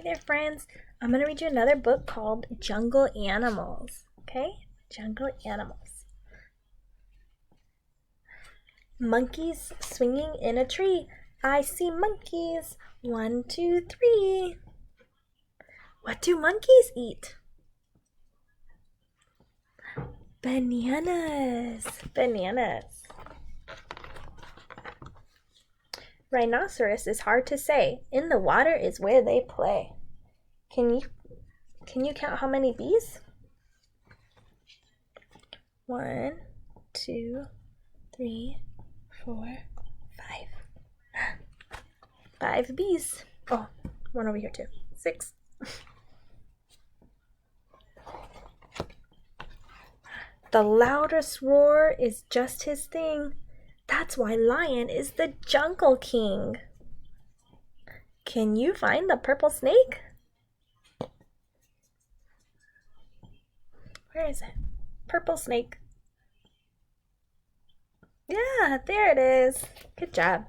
there, friends. I'm going to read you another book called Jungle Animals. Okay? Jungle Animals. Monkeys swinging in a tree. I see monkeys. 1, 2, 3. What do monkeys eat? Bananas. Bananas. Rhinoceros is hard to say. In the water is where they play. Can you count how many bees? 1, 2, 3, 4, 5. 5 bees. Oh, one over here too. 6. The loudest roar is just his thing. That's why Lion is the jungle king. Can you find the purple snake? Where is it? Purple snake. Yeah, there it is. Good job.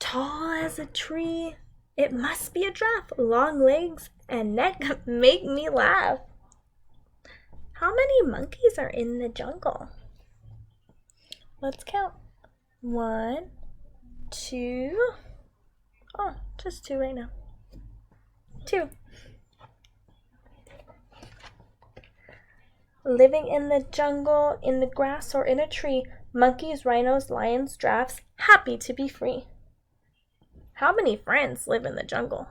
Tall as a tree. It must be a giraffe. Long legs and neck make me laugh. How many monkeys are in the jungle? Let's count. 1, 2. Oh, just 2 right now. 2. Living in the jungle, in the grass, or in a tree, monkeys, rhinos, lions, giraffes, happy to be free. How many friends live in the jungle?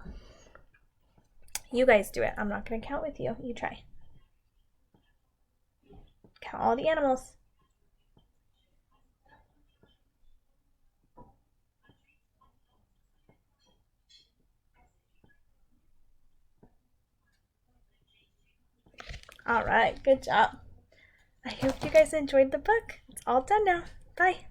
You guys do it. I'm not going to count with you. You try. Count all the animals. All right, good job. I hope you guys enjoyed the book. It's all done now. Bye.